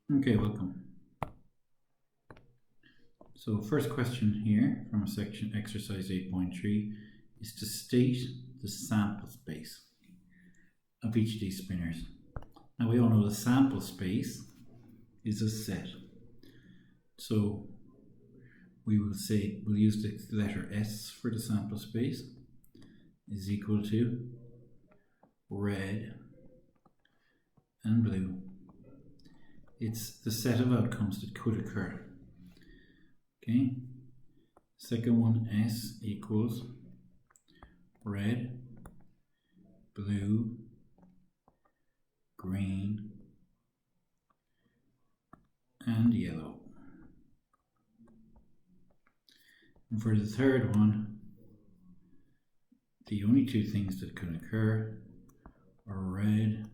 Okay, welcome. So first question here from a section exercise 8.3 is to state the sample space of each of these spinors. Now we all know the sample space is a set. So we will say, we'll use the letter S for the sample space is equal to red and blue. It's the set of outcomes that could occur. Okay, second one, S equals red, blue, green, and yellow. And for the third one, the only two things that can occur are red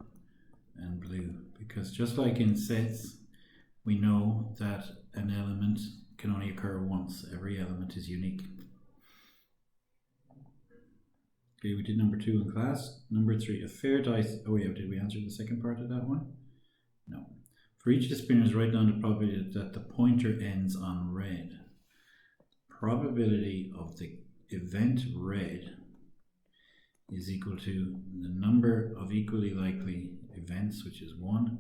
and blue, because just like in sets, we know that an element can only occur once. Every element is unique. Okay, we did number 2 in class. Number 3, a fair dice. Oh yeah, did we answer the second part of that one? No. For each of the spinners, write down the probability that the pointer ends on red. Probability of the event red is equal to the number of equally likely events, which is 1,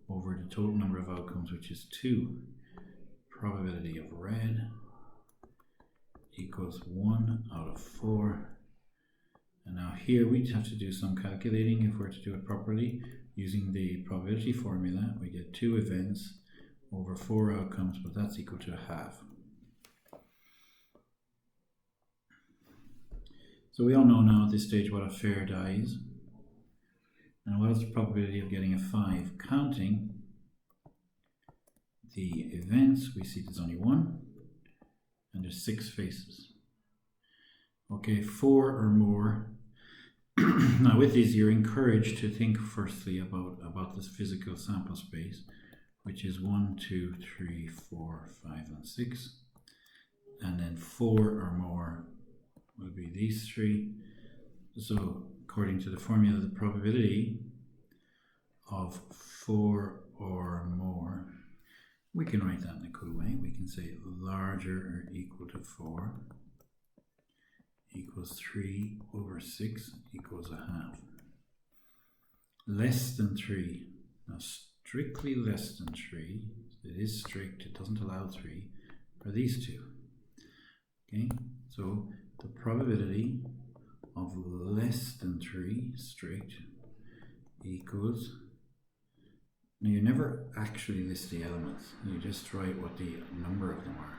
over the total number of outcomes, which is 2. Probability of red equals 1 out of 4. And now here we have to do some calculating if we're to do it properly. Using the probability formula, we get 2 events over 4 outcomes, but that's equal to a half. So we all know now at this stage what a fair die is. And what is the probability of getting a 5? Counting the events, we see there's only 1, and there's 6 faces. Okay, 4 or more. Now with these, you're encouraged to think firstly about this physical sample space, which is 1, 2, 3, 4, 5, and 6. And then 4 or more will be these 3. So according to the formula, the probability of 4 or more, we can write that in a cool way. We can say larger or equal to 4 equals 3 over 6 equals a half. Less than 3. Now strictly less than 3, it is strict, it doesn't allow 3, are these 2. Okay, so the probability of less than 3 strict equals, now you never actually list the elements, you just write what the number of them are.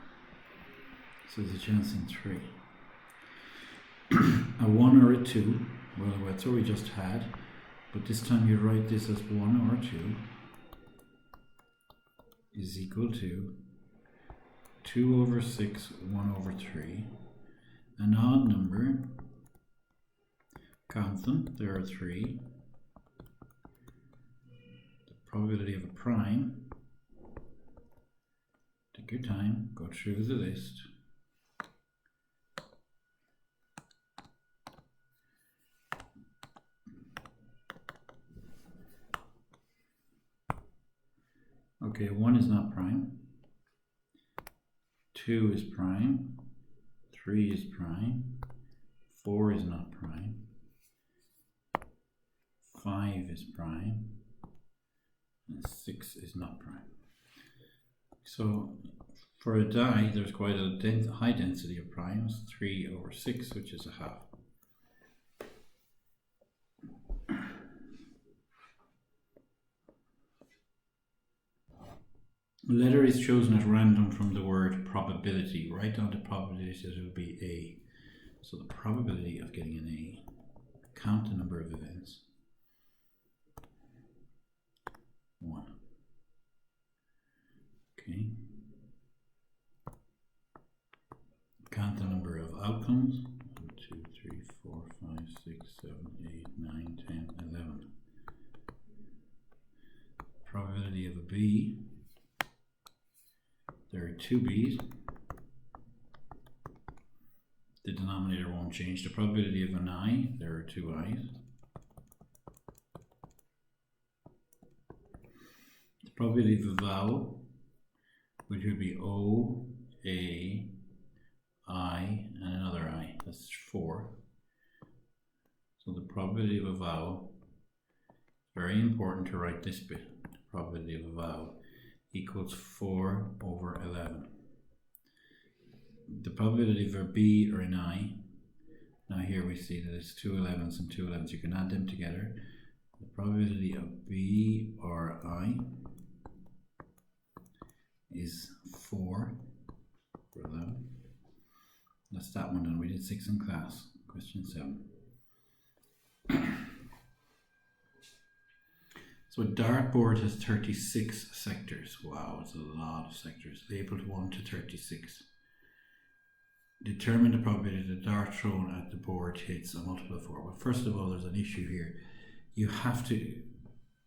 So there's a chance in 3. A 1 or a 2, well that's what we just had, but this time you write this as 1 or 2 is equal to 2 over 6, 1 over 3. An odd number, count them, there are 3. The probability of a prime, take your time, go through the list. Okay, 1 is not prime, 2 is prime, 3 is prime, 4 is not prime, 5 is prime, and 6 is not prime. So for a die, there's quite a high density of primes, 3 over 6, which is a half. A letter is chosen at random from the word probability. Write down the probability that it will be A. So the probability of getting an A. Count the number of events. 1. Okay. Count the number of outcomes. 1, 2, 3, 4, 5, 6, 7, 8, 9, 10, 11. Probability of a B. There are 2 B's. The denominator won't change. The probability of an I, there are 2 I's. probability of a vowel, which would be O, A, I, and another I. That's 4. So the probability of a vowel, very important to write this bit, the probability of a vowel equals 4 over 11. The probability of a B or an I, now here we see that it's 2 11s and 2 11s. You can add them together. The probability of B or I is 4 for 11. That's that one done. We did 6 in class. Question 7. So a dartboard has 36 sectors. Wow, it's a lot of sectors. Labeled 1 to 36. Determine the probability the dart thrown at the board hits a multiple of 4. Well, first of all, there's an issue here. You have to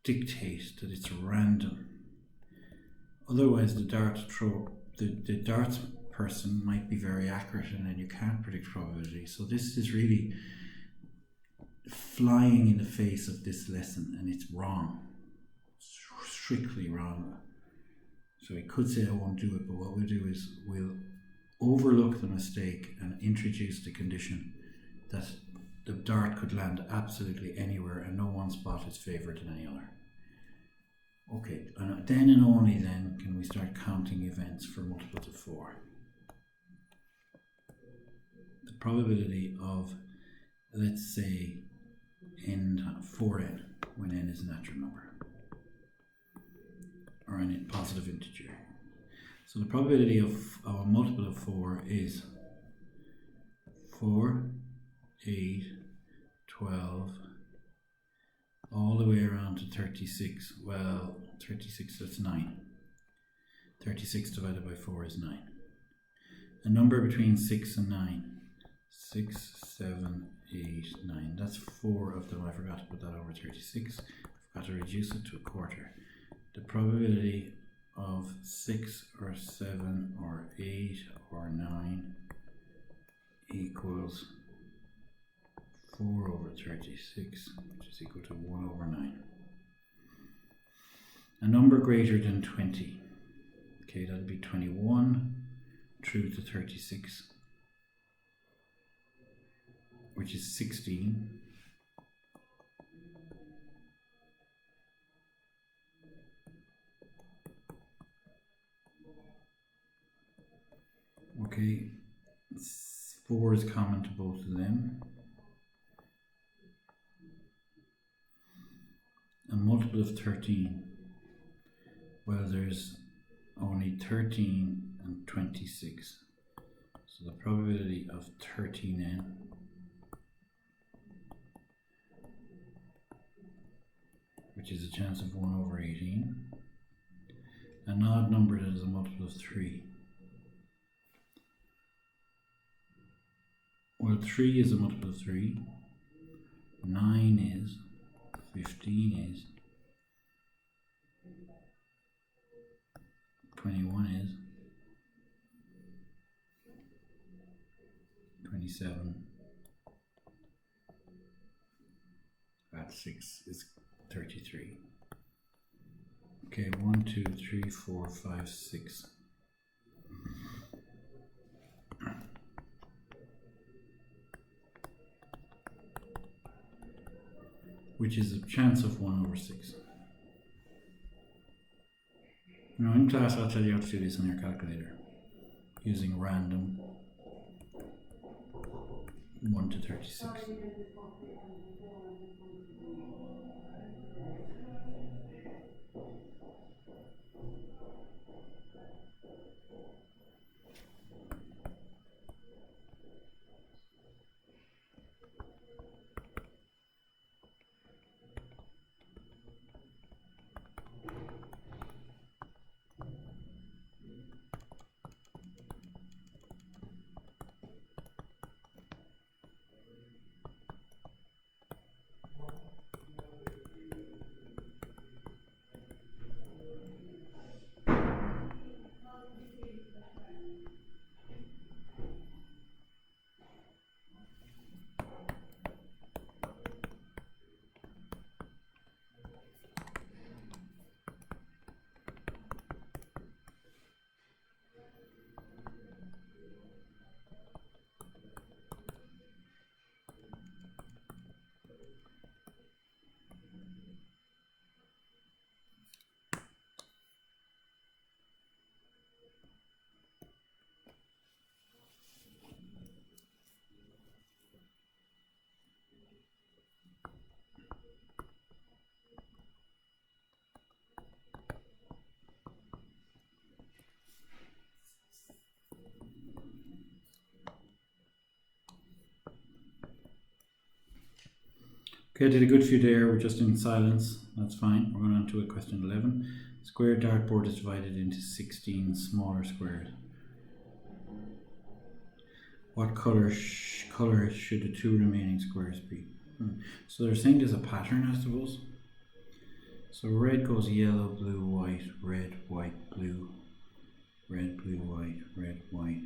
dictate that it's random. Otherwise, the darts person might be very accurate, and then you can't predict probability. So this is really flying in the face of this lesson, and it's wrong. Strictly wrong. So we could say I won't do it, but what we'll do is we'll overlook the mistake and introduce the condition that the dart could land absolutely anywhere and no one spot is favoured than any other. Okay, and then and only then can we start counting events for multiples of 4. The probability of, let's say, n 4n, when n is a natural number, or a positive integer. So the probability of a multiple of 4 is 4, 8, 12, all the way around to 36. Well, 36, that's 9. 36 divided by 4 is 9. A number between 6 and 9. 6, 7, 8, 9. That's 4 of them. I forgot to put that over 36. I forgot to reduce it to a quarter. The probability of 6 or 7 or 8 or 9 equals 4 over 36, which is equal to 1 over 9. A number greater than 20. Okay, that'll be 21 through to 36, which is 16. Okay, 4 is common to both of them. A multiple of 13. Well, there's only 13 and 26. So the probability of 13n which is a chance of 1 over 18. An odd number that is a multiple of 3. Well, 3 is a multiple of 3. 9 is. 15 is. 21 is. 27. That 6 is 33. Okay, 1, 2, 3, 4, 5, 6. Which is a chance of 1 over 6. Now in class I'll tell you how to do this on your calculator using random 1 to 36. Okay, I did a good few there. We're just in silence. That's fine. We're going on to a question 11. Square dartboard is divided into 16 smaller squares. What color should the two remaining squares be? So they're saying there's a pattern, I suppose. So red goes yellow, blue, white, red, white, blue, red, blue, white, red, white.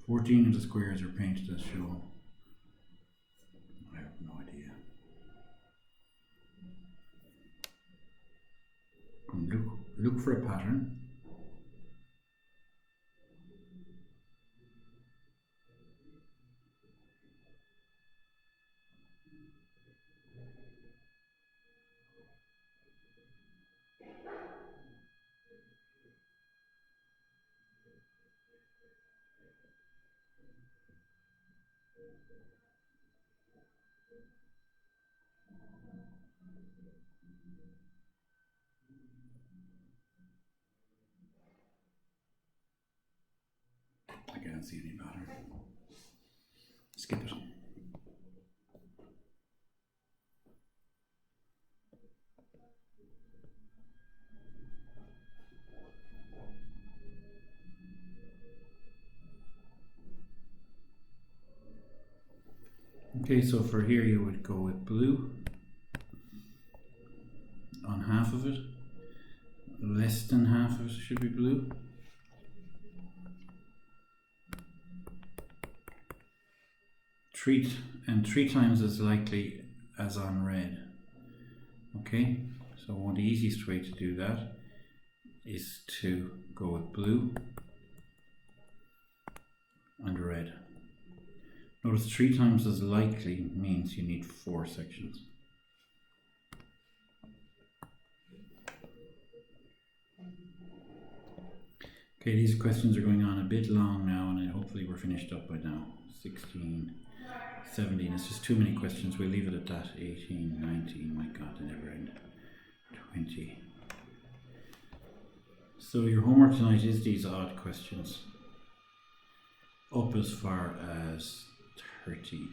14 of the squares are painted as shown. I have no idea. Look for a pattern. I can't see any pattern. Skip it. Okay, so for here you would go with blue on half of it. Less than half of it should be blue. Three times as likely as on red. Okay, so the easiest way to do that is to go with blue and red. Notice 3 times as likely means you need 4 sections. Okay, these questions are going on a bit long now, and hopefully we're finished up by now. 16, 17, it's just too many questions. We'll leave it at that. 18, 19, my God, they never end. 20. So your homework tonight is these odd questions, up as far as 30.